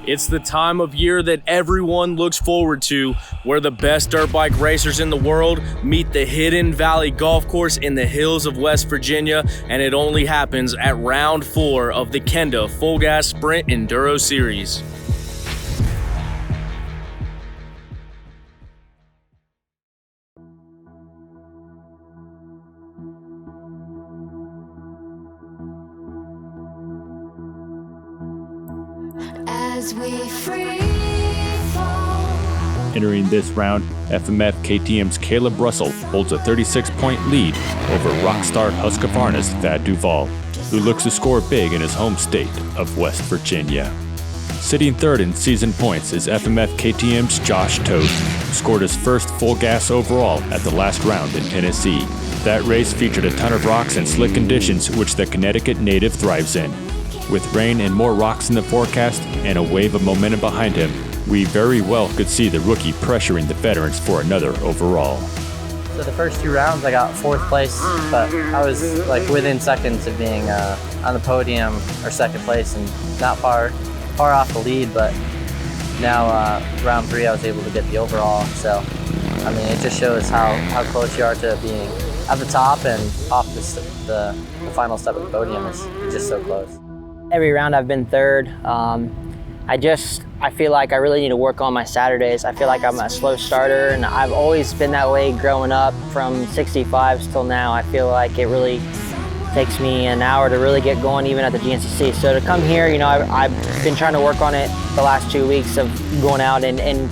It's the time of year that everyone looks forward to, where the best dirt bike racers in the world meet the Hidden Valley Golf Course in the hills of West Virginia, and it only happens at round 4 of the Kenda Full Gas Sprint Enduro Series. As we free fall. Entering this round, FMF KTM's Kailub Russell holds a 36-point lead over Rockstar Husqvarna's Duvall, who looks to score big in his home state of West Virginia. Sitting third in season points is FMF KTM's Josh Toth, who scored his first full gas overall at the last round in Tennessee. That race featured a ton of rocks and slick conditions, which the Connecticut native thrives in. With rain and more rocks in the forecast and a wave of momentum behind him, we very well could see the rookie pressuring the veterans for another overall. So the first 2 rounds I got 4th place, but I was like within seconds of being on the podium or 2nd place and not far off the lead, but now round 3 I was able to get the overall. So I mean, it just shows how close you are to being at the top, and off the final step of the podium is just so close. Every round I've been 3rd. I feel like I really need to work on my Saturdays. I feel like I'm a slow starter, and I've always been that way growing up from 65s till now. I feel like it really takes me an hour to really get going, even at the GNCC. So to come here, you know, I've been trying to work on it the last 2 weeks of going out and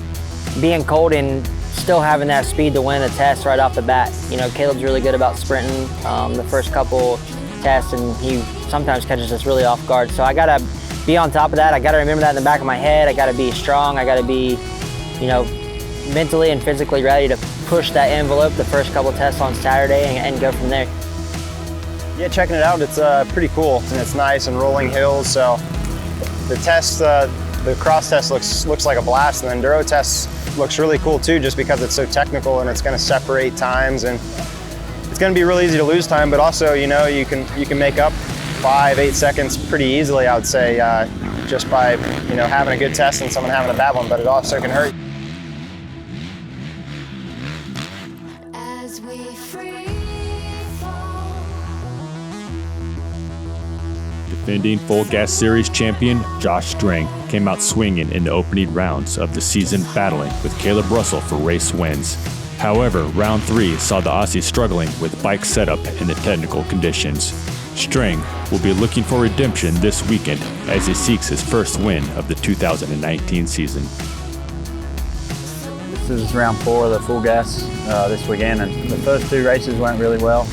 being cold and still having that speed to win a test right off the bat. You know, Caleb's really good about sprinting the first couple tests, and he sometimes catches us really off guard. So I gotta be on top of that. I gotta remember that in the back of my head. I gotta be strong. I gotta be, you know, mentally and physically ready to push that envelope the first couple tests on Saturday and go from there. Yeah, checking it out, it's pretty cool, and it's nice and rolling hills. So the test, the cross test looks like a blast, and the enduro test looks really cool too, just because it's so technical and it's going to separate times, and it's going to be really easy to lose time, but also, you know, you can make up 5-8 seconds pretty easily, I would say, just by, you know, having a good test and someone having a bad one, but it also can hurt. As we free fall. Defending Full Gas Series champion Josh Strang came out swinging in the opening rounds of the season, battling with Kailub Russell for race wins. However, round 3 saw the Aussie struggling with bike setup and the technical conditions. Strang will be looking for redemption this weekend as he seeks his first win of the 2019 season. This is round 4 of the Full Gas this weekend, and the first 2 races went really well.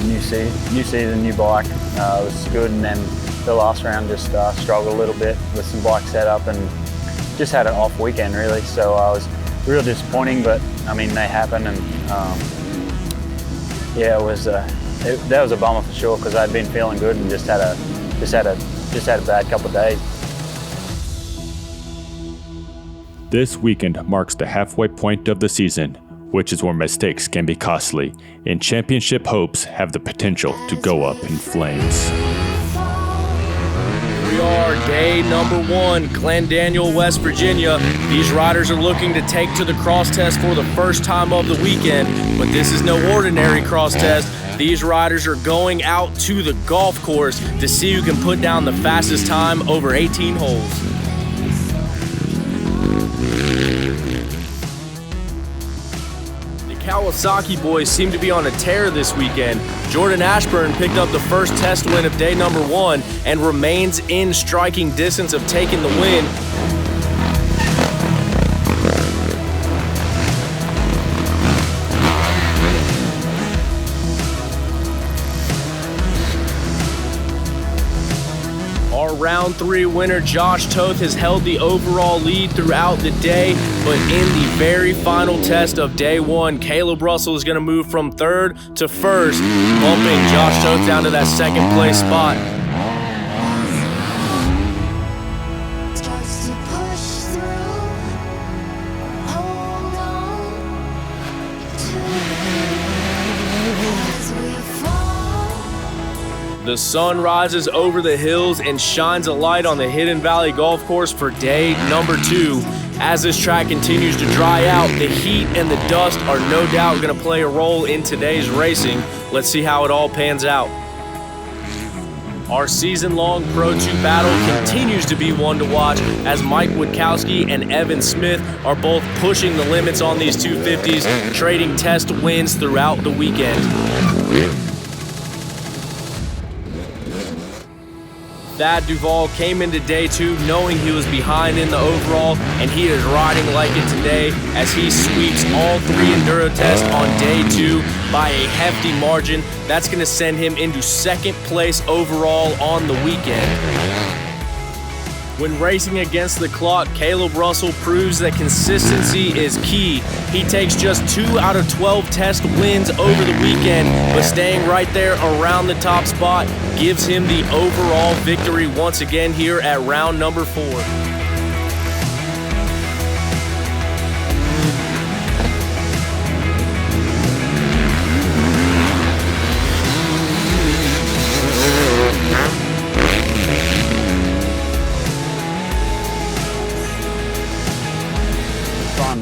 New season, new bike, was good, and then the last round just struggled a little bit with some bike setup and just had an off weekend really. So I was real disappointing, but I mean, they happen, and yeah, that was a bummer for sure, because I'd been feeling good and just had a bad couple of days. This weekend marks the halfway point of the season, which is where mistakes can be costly, and championship hopes have the potential to go up in flames. We are day number 1, Glen Daniel, West Virginia. These riders are looking to take to the cross test for the first time of the weekend, but this is no ordinary cross test. These riders are going out to the golf course to see who can put down the fastest time over 18 holes. Kawasaki boys seem to be on a tear this weekend. Jordan Ashburn picked up the first test win of day number 1 and remains in striking distance of taking the win. Our round 3 winner, Josh Toth, has held the overall lead throughout the day, but in the very final test of day 1, Kailub Russell is going to move from 3rd to 1st, bumping Josh Toth down to that 2nd place spot. Starts to push through. Hold on to as we fall. The The sun rises over the hills and shines a light on the Hidden Valley Golf Course for day number 2. As this track continues to dry out, the heat and the dust are no doubt going to play a role in today's racing. Let's see how it all pans out. Our season-long Pro 2 battle continues to be one to watch as Mike Witkowski and Evan Smith are both pushing the limits on these 250s, trading test wins throughout the weekend. Thad Duvall came into day 2 knowing he was behind in the overall, and he is riding like it today as he sweeps all 3 Enduro tests on day 2 by a hefty margin. That's going to send him into 2nd place overall on the weekend. When racing against the clock, Kailub Russell proves that consistency is key. He takes just 2 out of 12 test wins over the weekend, but staying right there around the top spot gives him the overall victory once again here at round number 4.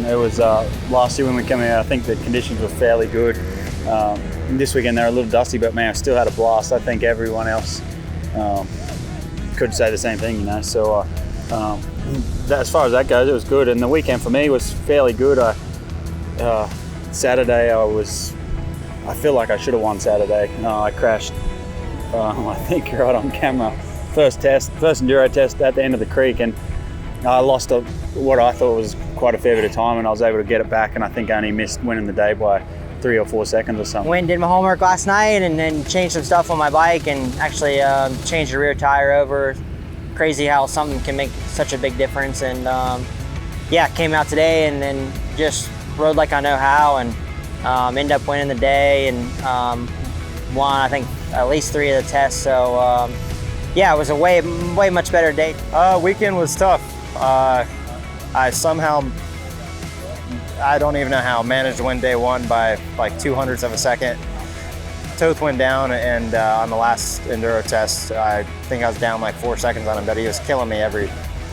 It was last year when we came out, I think the conditions were fairly good. This weekend they're a little dusty, but man, I still had a blast. I think everyone else could say the same thing, you know. So as far as that goes, it was good. And the weekend for me was fairly good. Saturday I feel like I should have won Saturday. I crashed, I think right on camera. First Enduro test at the end of the creek, and I lost what I thought was quite a fair bit of time, and I was able to get it back, and I think I only missed winning the day by 3 or 4 seconds or something. Went and did my homework last night and then changed some stuff on my bike and actually changed the rear tire over. Crazy how something can make such a big difference. And yeah, came out today and then just rode like I know how, and ended up winning the day and won, I think, at least 3 of the tests. So yeah, it was a way much better day. Weekend was tough. I don't even know how, managed to win day 1 by like 0.02 of a second. Toth went down, and on the last Enduro test, I think I was down like 4 seconds on him, but he was killing me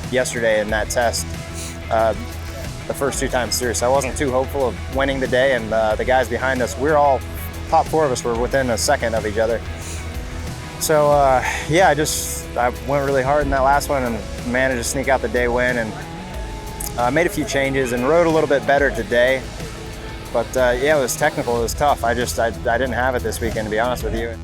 yesterday in that test. The first 2 times through, so I wasn't too hopeful of winning the day, and the guys behind us, top 4 of us were within a second of each other. So yeah, I went really hard in that last one and managed to sneak out the day win, and made a few changes and rode a little bit better today. But yeah, it was technical, it was tough. I didn't have it this weekend, to be honest with you.